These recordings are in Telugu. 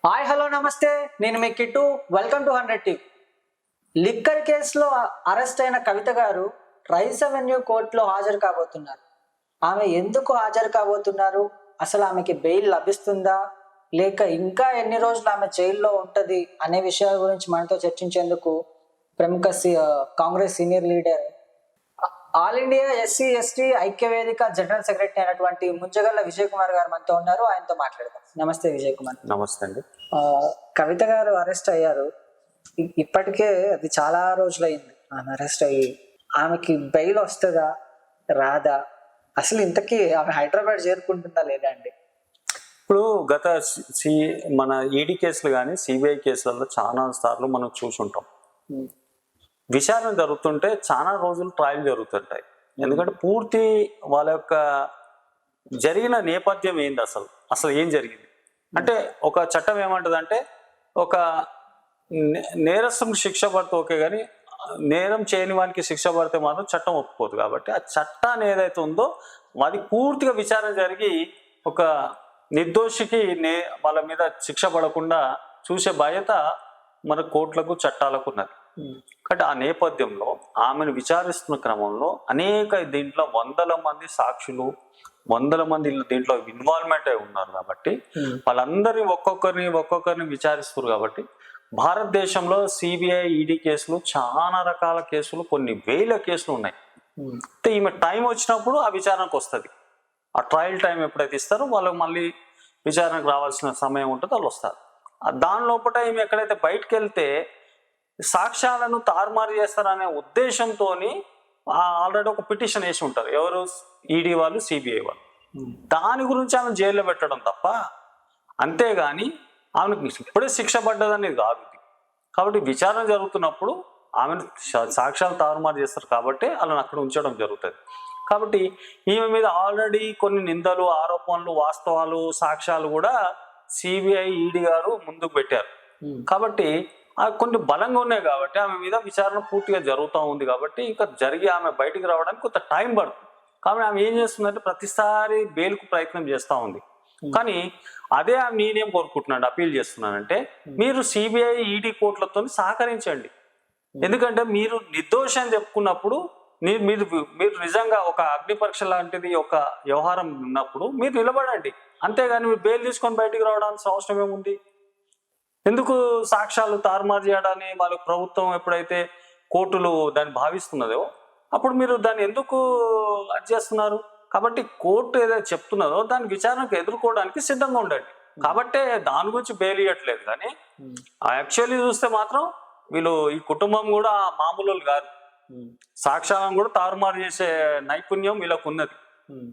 హాయ్ హలో నమస్తే, నేను మీ Kittu. Welcome to 100 TV. Liquor కేసులో అరెస్ట్ అయిన కవిత గారు రైస్ అవెన్యూ కోర్టులో హాజరు కాబోతున్నారు. ఆమె ఎందుకు హాజరు కాబోతున్నారు, అసలు ఆమెకి బెయిల్ లభిస్తుందా లేక ఇంకా ఎన్ని రోజులు ఆమె జైల్లో ఉంటది అనే విషయాల గురించి మనతో చర్చించేందుకు ప్రముఖ Congress senior leader, all India SC ST ఐక్యవేదిక జనరల్ సెక్రటరీ అయినటువంటి ముంజగల్ల విజయ్ కుమార్ గారు మనతో ఉన్నారు. ఆయనతో మాట్లాడదాం. నమస్తే విజయ్ కుమార్. నమస్తే అండి. కవిత గారు అరెస్ట్ అయ్యారు. ఇప్పటికే అది చాలా రోజులైంది ఆమె అరెస్ట్ అయ్యి. ఆమెకి బెయిల్ వస్తుందా రాదా, అసలు ఇంతకీ ఆమె హైదరాబాద్ చేరుకుంటుందా లేదా అండి? ఇప్పుడు గత మన ఈడీ కేసులు కానీ సిబిఐ కేసులలో చాలా సార్లు మనం చూసుంటాం. విచారణ జరుగుతుంటే చాలా రోజులు ట్రయల్ జరుగుతుంటాయి. ఎందుకంటే పూర్తి వాళ్ళ యొక్క జరిగిన నేపథ్యం ఏంది, అసలు ఏం జరిగింది అంటే, ఒక చట్టం ఏమంటుంది అంటే, ఒక నేరస్తులకు శిక్ష పడితే ఓకే, కానీ నేరం చేయని వానికి శిక్ష పడితే మాత్రం చట్టం ఒప్పుకోదు. కాబట్టి ఆ చట్టాన్ని ఏదైతే ఉందో అది పూర్తిగా విచారణ జరిగి ఒక నిర్దోషికి వాళ్ళ మీద శిక్ష పడకుండా చూసే బాధ్యత మన కోర్టులకు చట్టాలకు ఉన్నది. కాబట్టి ఆ నేపథ్యంలో ఆమెను విచారిస్తున్న క్రమంలో అనేక దీంట్లో వందల మంది సాక్షులు, వందల మంది దీంట్లో ఇన్వాల్వ్మెంట్ అయి ఉన్నారు. కాబట్టి వాళ్ళందరినీ ఒక్కొక్కరిని విచారిస్తారు. కాబట్టి భారతదేశంలో సిబిఐ ఈడీ కేసులు చాలా రకాల కేసులు, కొన్ని వేల కేసులు ఉన్నాయి. ఈమె టైం వచ్చినప్పుడు ఆ విచారణకు వస్తుంది. ఆ ట్రయల్ టైం ఎప్పుడైతే ఇస్తారో వాళ్ళకి మళ్ళీ విచారణకు రావాల్సిన సమయం ఉంటుంది, వాళ్ళు వస్తారు. దాని లోపల ఈమె ఎక్కడైతే బయటకు వెళ్తే సాక్ష్యాలను తారుమారు చేస్తారనే ఉద్దేశంతో ఆల్రెడీ ఒక పిటిషన్ వేసి ఉంటారు. ఎవరు? ఈడీ వాళ్ళు, సిబిఐ వాళ్ళు. దాని గురించి ఆమె జైల్లో పెట్టడం తప్ప, అంతేగాని ఆమెకు ఇప్పుడే శిక్ష పడ్డదనేది కాదు. కాబట్టి విచారణ జరుగుతున్నప్పుడు ఆమెను సాక్ష్యాలు తారుమారు చేస్తారు కాబట్టి వాళ్ళని అక్కడ ఉంచడం జరుగుతుంది. కాబట్టి ఈమె మీద ఆల్రెడీ కొన్ని నిందలు, ఆరోపణలు, వాస్తవాలు, సాక్ష్యాలు కూడా సిబిఐ ఈడీ గారు ముందుకు పెట్టారు. కాబట్టి అవి కొన్ని బలంగా ఉన్నాయి. కాబట్టి ఆమె మీద విచారణ పూర్తిగా జరుగుతూ ఉంది. కాబట్టి ఇంకా జరిగి ఆమె బయటికి రావడానికి కొంత టైం పడుతుంది. కాబట్టి ఆమె ఏం చేస్తుందంటే ప్రతిసారి బెయిల్కు ప్రయత్నం చేస్తూ ఉంది. కానీ అదే ఆమె నేనేం కోరుకుంటున్నాను, అపీల్ చేస్తున్నానంటే, మీరు సిబిఐ ఈడీ కోర్టులతో సహకరించండి. ఎందుకంటే మీరు నిర్దోషి అని చెప్పుకున్నప్పుడు మీరు నిజంగా ఒక అగ్ని పరీక్ష లాంటిది ఒక వ్యవహారం ఉన్నప్పుడు మీరు నిలబడండి. అంతేగాని మీరు బెయిల్ తీసుకొని బయటికి రావడానికి అవసరం ఏముంది? ఎందుకు సాక్ష్యాలు తారుమారు చేయడాన్ని వాళ్ళకి ప్రభుత్వం ఎప్పుడైతే కోర్టులు దాన్ని భావిస్తున్నదో అప్పుడు మీరు దాన్ని ఎందుకు అది చేస్తున్నారు? కాబట్టి కోర్టు ఏదైతే చెప్తున్నదో దాని విచారణకు ఎదుర్కోవడానికి సిద్ధంగా ఉండండి. కాబట్టే దాని గురించి బెయిల్ ఇవ్వట్లేదు. కానీ యాక్చువల్లీ చూస్తే మాత్రం వీళ్ళు, ఈ కుటుంబం కూడా మామూలు కాదు. సాక్ష్యాలను కూడా తారుమారు చేసే నైపుణ్యం వీళ్ళకు ఉన్నది.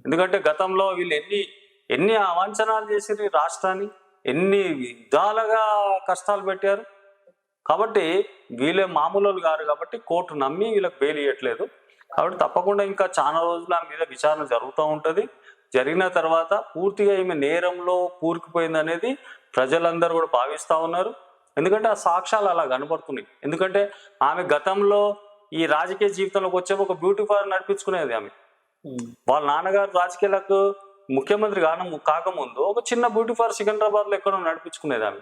ఎందుకంటే గతంలో వీళ్ళు ఎన్ని అవాంఛనాలు చేసి రాష్ట్రాన్ని ఎన్ని విధాలుగా కష్టాలు పెట్టారు. కాబట్టి వీళ్ళే మామూలు గారు. కాబట్టి కోర్టు నమ్మి వీళ్ళకి బెయిల్ ఇవ్వట్లేదు. కాబట్టి తప్పకుండా ఇంకా చాలా రోజులు ఆమె మీద విచారణ జరుగుతూ ఉంటుంది. జరిగిన తర్వాత పూర్తిగా ఈమె నేరంలో కూరుకుపోయింది అనేది ప్రజలందరూ కూడా భావిస్తూ ఉన్నారు. ఎందుకంటే ఆ సాక్ష్యాలు అలా కనబడుతున్నాయి. ఎందుకంటే ఆమె గతంలో ఈ రాజకీయ జీవితంలోకి వచ్చే ఒక బ్యూటీ పార్లర్ నడిపించుకునేది. ఆమె వాళ్ళ నాన్నగారు రాజకీయాలకు ముఖ్యమంత్రి కాకముందు ఒక చిన్న బ్యూటీ పార్లర్ సికింద్రాబాద్లో ఎక్కడో నడిపించుకునేది ఆమె.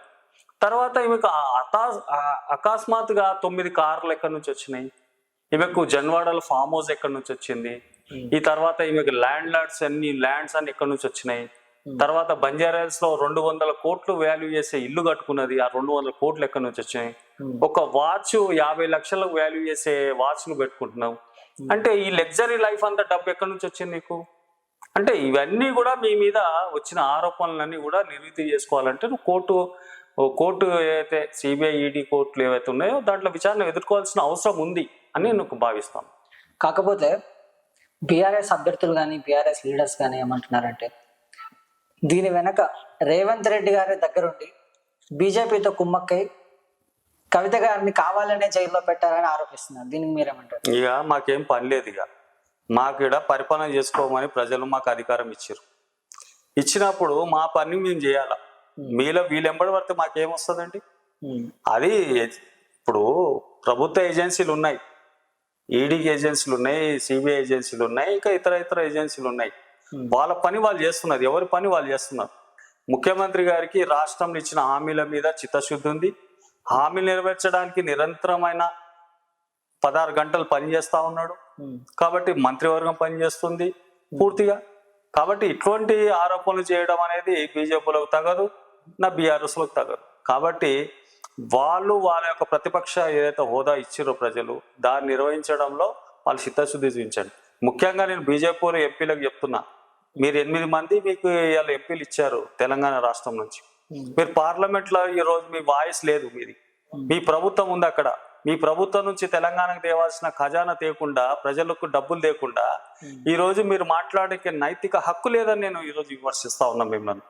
తర్వాత ఈమెకు అకస్మాత్తుగా 9 కార్లు ఎక్కడి నుంచి వచ్చినాయి, ఈమెకు జన్వాడలో ఫామ్ హౌస్ ఎక్కడి నుంచి వచ్చింది, ఈ తర్వాత ఈమెకు ల్యాండ్స్ అన్ని ఎక్కడి నుంచి వచ్చినాయి, తర్వాత బంజారాస్ లో 200 కోట్లు వాల్యూ చేసే ఇల్లు కట్టుకున్నది, ఆ 200 కోట్లు ఎక్కడి నుంచి వచ్చినాయి, ఒక వాచ్ 50 లక్షలకు వాల్యూ చేసే వాచ్ ను పెట్టుకుంటున్నావు. అంటే ఈ లగ్జరీ లైఫ్ అంతా డబ్బు ఎక్కడి నుంచి వచ్చింది నీకు? అంటే ఇవన్నీ కూడా మీ మీద వచ్చిన ఆరోపణలన్నీ కూడా నివృత్తి చేసుకోవాలంటే నువ్వు కోర్టు ఏదైతే సిబిఐ ఈడీ కోర్టులు ఏవైతే ఉన్నాయో దాంట్లో విచారణ ఎదుర్కోవాల్సిన అవసరం ఉంది అని నేను భావిస్తాను. కాకపోతే బీఆర్ఎస్ అభ్యర్థులు కానీ బీఆర్ఎస్ లీడర్స్ కానీ ఏమంటున్నారంటే, దీని వెనక రేవంత్ రెడ్డి గారి దగ్గరుండి బీజేపీతో కుమ్మక్కై కవిత గారిని కావాలనే జైల్లో పెట్టారని ఆరోపిస్తున్నారు. దీనికి మీరేమంటారు? ఇక మాకేం పని లేదు. మాకు ఇక్కడ పరిపాలన చేసుకోమని ప్రజలు మాకు అధికారం ఇచ్చినప్పుడు మా పని మేము చేయాలా. వీళ్ళెంబడి పడితే మాకేమొస్తుందండి? అది ఇప్పుడు ప్రభుత్వ ఏజెన్సీలు ఉన్నాయి, ఈడీ ఏజెన్సీలు ఉన్నాయి, సిబిఐ ఏజెన్సీలు ఉన్నాయి, ఇంకా ఇతర ఏజెన్సీలు ఉన్నాయి. వాళ్ళ పని వాళ్ళు చేస్తున్నారు, ఎవరి పని వాళ్ళు చేస్తున్నారు. ముఖ్యమంత్రి గారికి రాష్ట్రంలో ఇచ్చిన హామీల మీద చిత్తశుద్ధి ఉంది. హామీలు నెరవేర్చడానికి నిరంతరమైన 16 గంటలు పనిచేస్తా ఉన్నాడు. కాబట్టి మంత్రివర్గం పనిచేస్తుంది పూర్తిగా. కాబట్టి ఇటువంటి ఆరోపణలు చేయడం అనేది బీజేపీలకు తగదు, నా బీఆర్ఎస్లకు తగదు. కాబట్టి వాళ్ళ యొక్క ప్రతిపక్ష ఏదైతే హోదా ఇచ్చిరో ప్రజలు దాన్ని నిర్వహించడంలో వాళ్ళు చిత్తశుద్ధి చూపించండి. ముఖ్యంగా నేను బీజేపీ ఎంపీలకు చెప్తున్నా, మీరు 8 మంది మీకు ఇవాళ ఎంపీలు ఇచ్చారు తెలంగాణ రాష్ట్రం నుంచి. మీరు పార్లమెంట్లో ఈరోజు మీ వాయిస్ లేదు, మీ ప్రభుత్వం ఉంది అక్కడ. మీ ప్రభుత్వం నుంచి తెలంగాణకు తేవాల్సిన ఖజానా తేకుండా, ప్రజలకు డబ్బులు తేకుండా ఈ రోజు మీరు మాట్లాడే నైతిక హక్కు లేదని నేను ఈరోజు విమర్శిస్తా ఉన్నా మిమ్మల్ని.